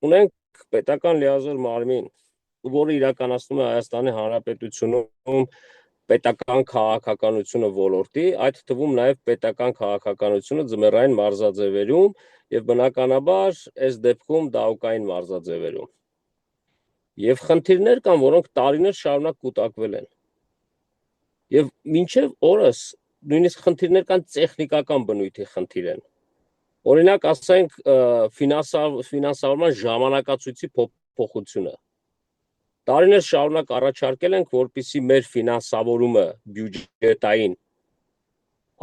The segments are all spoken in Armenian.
ունենք պետական լիազոր մարմին, որը իրականացնում է Հայաստանի Հանրապետությունում պետական քաղաքականությունը ոլորտի, այդ թվում նաև պետական քաղաքականությունը ձմեռային մարզաձևերում եւ բնականաբար այս դեպքում դահուկային մարզաձևերում։ Եվ խնդիրներ կան, որոնք տարիներ շարունակ կուտակվել են։ Եվ մինչև օրս նույնիսկ խնդիրներ կան տեխնիկական բնույթի խնդիր են։ Օրինակ, ասենք ֆինանսավորման ժամանակացույցի փոփոխությունը։ Տարիներ շարունակ առաջարկել ենք, որպեսզի մեր ֆինանսավորումը բյուջետային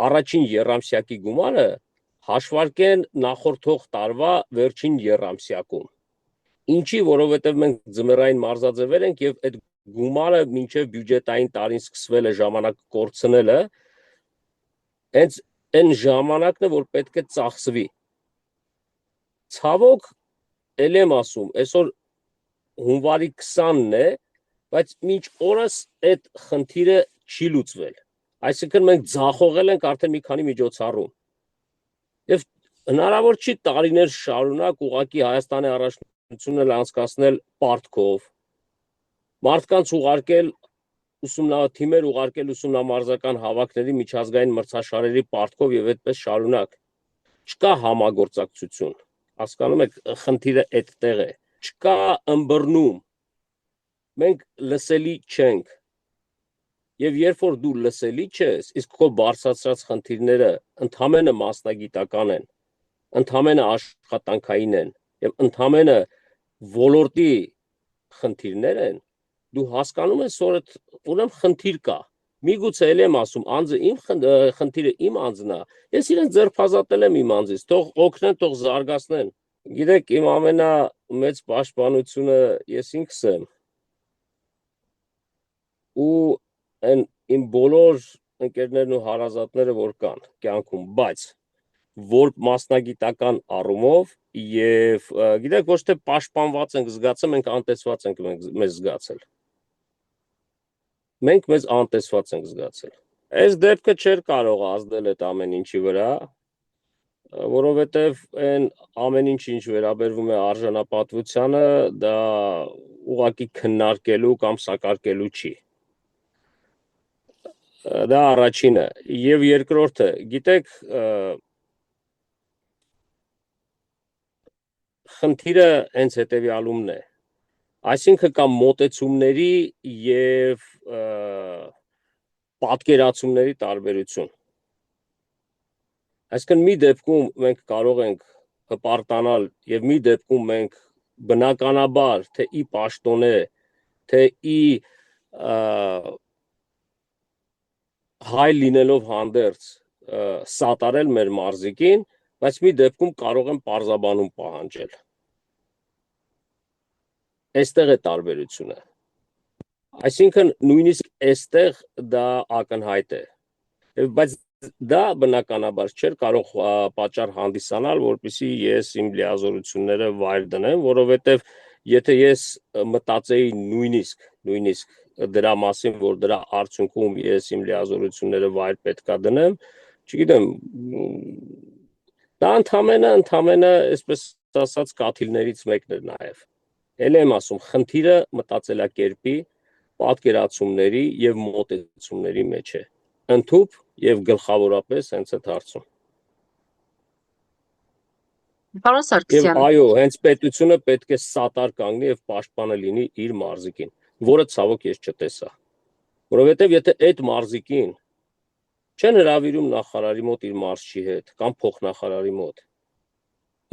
առաջին եռամսյակի գումարը հաշվարկեն նախորդող տարվա վերջին եռամսյակում։ Ինչի, որովհետև մենք ձմեռային մարզաձևեր ենք եւ այդ գումարը մինչև բյուջետային տարին սկսվել է ժամանակ կորցնելը, հենց այն ժամանակն է, որ պետք է ծախսվի։ Ցավոք, ել եմ ասում, այսօր հունվարի 20-ն է, բայց մինչ օրս այդ խնդիրը չի լուծվել։ Այսինքն մենք ձախողել ենք արդեն մի քանի միջոցառում։ Եվ հնարավոր չի տարիներ շարունակ ուղղակի Հայաստանի առաջնությունը անցկացնել պարտքով, մարդկանց ուղարկել թիմեր ուղարկել ուսումնամարզական հավաքների միջազգային մրցաշարերի պարտքով եւ այդպես շարունակ։ Չկա համագործակցություն։ Հասկանում եք, խնդիրը այդտեղ է։ Չկա ըմբռնում։ Մենք լսելի չենք։ Եվ երբ որ դու լսելի չես, իսկ քո բարձրացրած խնդիրները ընդհանրապես մասնագիտական են, ընդհանրապես աշխատանքային են եւ ընդհանրապես ոլորտի խնդիրներ են, դու հասկանում ես, որ ուրեմն խնդիր կա։ Միգուցե ել եմ ասում, անձը իմ խնդիրը իմ անձն է։ Ես իրեն ձերբազատել եմ իմ անձից, թող օգնեն, թող զարգացնեն։ Գիտեք, իմ ամենամեծ պաշտպանությունը ես ինքս եմ։ Ու այն իմ բոլոր ընկերներն ու հարազատները որ կան կյանքում, բայց որ մասնագիտական առումով եւ գիտեք, ոչ թե պաշտպանված ենք զգացել, մենք անտեսված ենք մեզ զգացել։ Մենք մեզ անտեսված ենք զգացել։ Այս դեպքը չէր կարող ազդել այդ ամեն ինչի վրա, որովհետև այն ամեն ինչ վերաբերվում է արժանապատվությանը, դա ուղղակի քննարկելու կամ սակարկելու չի։ Դա առաջինը, եւ երկրորդը, գիտեք, խնդիրը հենց հետեւյալումն է։ Այսինքն կա մոտեցումների եւ պատկերացումների տարբերություն։ Այսինքն մի դեպքում մենք կարող ենք հպարտանալ եւ մի դեպքում մենք բնականաբար թե ի պաշտոնե, թե ի հայ լինելով հանդերձ սատարել մեր մարզիկին, բայց մի դեպքում կարող են պարզաբանում պահանջել։ Այստեղ է տարբերությունը։ Այսինքն նույնիսկ այստեղ դա ակնհայտ է։ Բայց դա բնականաբար չէր կարող պատճառ հանդիսանալ, որպեսզի ես իմ լիազորությունները վայր դնեմ, որովհետև եթե ես մտածեի նույնիսկ դրա մասին, որ դրա արդյունքում ես իմ լիազորությունները վայր պետքա դնեմ, չգիտեմ, դա ընդամենը, այսպես ասած, կաթիլներից մեկն էր նաև։ Էլ եմ ասում, խնդիրը մտածելակերպի, պատկերացումների եւ մոտեցումների մեջ է։ Ընդհուպ եւ գլխավորապես հենց այդ հարցում։ Պարոն Սարգսյան։ Եվ այո, հենց պետությունը պետք է սատար կանգնի եւ պաշտպանը լինի իր մարզիկին, որը ցավոք ես չտեսա։ Որովհետեւ եթե այդ մարզիկին չեն հրավիրում նախարարի մոտ իր մարզչի հետ կամ փոխնախարարի մոտ,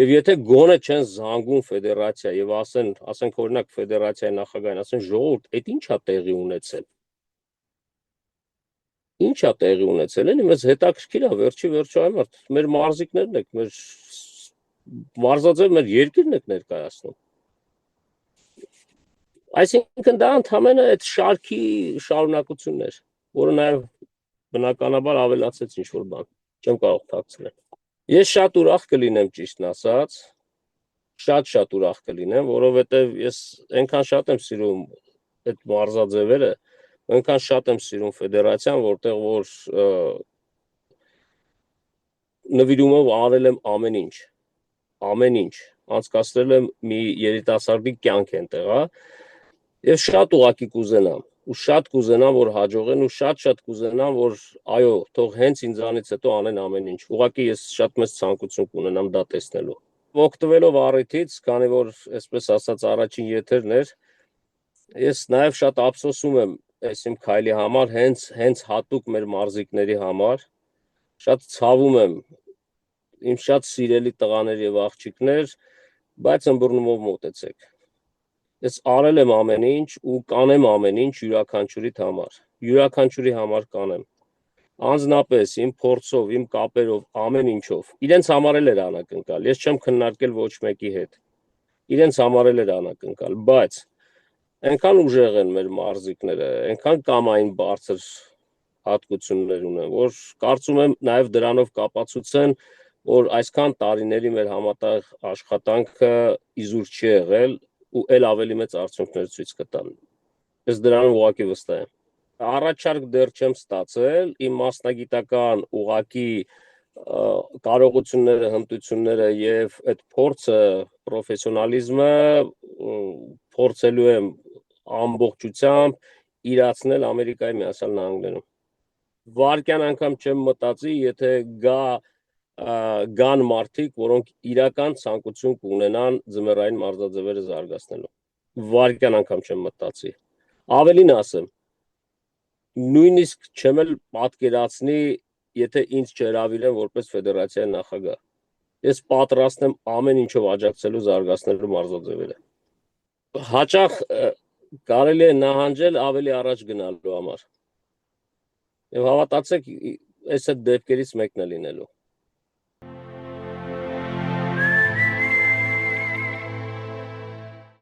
եւ եթե գոնե չեն զանգում ֆեդերացիա եւ ասենք օրինակ ֆեդերացիայի նախագահին, ասեն ժողովուրդ, այդ ի՞նչ է տեղի ունեցել։ Ինչ է տեղի ունեցել, էլի մեզ հետաքրքիր է, վերջի այմարդ, մեր մարզիկներն եք, մեր մարզաձև մեր երկիրն եք ներկայացնում։ Այսինքն դա ընդհանրապես այդ շարքի շարունակությունն էր, որը նաև բնականաբար ավելացեց ինչ-որ բան, չեմ կարող թաքցնել։ Ես շատ ուրախ կլինեմ, ճիշտն ասած, շատ ուրախ կլինեմ, որովհետև ես այնքան շատ եմ սիրում այդ մարզաձևերը, այնքան շատ եմ սիրում ֆեդերացիան, որտեղ որ նվիրումով արել եմ ամեն ինչ, անցկացրել եմ մի երիտասարդի կյանք այնտեղ, հա։ Եվ շատ ուղակի կուզենամ, ու շատ կուզենամ, որ հաջողեն, ու շատ կուզենամ, որ այո, թող հենց ինձանից հետո անեն ամեն ինչ։ Ուղղակի ես շատ մեծ ցանկություն կունենամ դա տեսնելու։ Օգտվելով առիթից, քանի որ այսպես ասած առաջին եթերն էր, ես նաև շատ ափսոսում եմ այս իմ քայլի համար, հենց հատուկ մեր մարզիկների համար։ Շատ ցավում եմ, իմ շատ սիրելի տղաներ եւ աղջիկներ, բայց ըմբռնումով մոտեցեք։ Ես արել եմ ամեն ինչ ու կանեմ ամեն ինչ յուրաքանչյուրիդ համար։ Յուրաքանչյուրի համար կանեմ։ Անձնապես իմ փորձով, իմ կապերով, ամեն ինչով։ Իրենց համար էլ էր անակնկալ։ Ես չեմ քննարկել ոչ մեկի հետ։ Իրենց համար էլ էր անակնկալ, բայց այնքան ուժեղ են մեր մարզիկները, այնքան կամային բարձր հատկություններ ունեն, որ կարծում եմ նաև դրանով կապացուցեն, որ այսքան տարիների մեր համատեղ աշխատանքը իզուր չի եղել ու էլ ավելի մեծ արդյունքներ ցույց կտան։ Ես դրանով ուղղակի վստահ եմ։ Առաջարկ դեռ չեմ ստացել, իմ մասնագիտական ուղղակի կարողությունները, հմտությունները եւ այդ փորձը, պրոֆեսիոնալիզմը փորձելու եմ ամբողջությամբ իրացնել Ամերիկայի Միացյալ Նահանգներում։ Վարկյան անգամ չեմ մտածի, եթե գան մարդիկ, որոնք իրական ցանկություն կունենան ձմեռային մարզաձևերը զարգացնելու։ Վարկյան անգամ չեմ մտածի։ Ավելին ասեմ, նույնիսկ չեմ էլ պատկերացնի, եթե ինձ չհրավիրեն որպես ֆեդերացիայի նախագահ։ Ես պատրաստ եմ ամեն ինչով աջակցելու զարգացնելու մարզաձևերը։ Հաճախ կարելի է նահանջել ավելի առաջ գնալու համար։ Եվ հավատացեք, այս այդ դեպքերից մեկն է լինելու։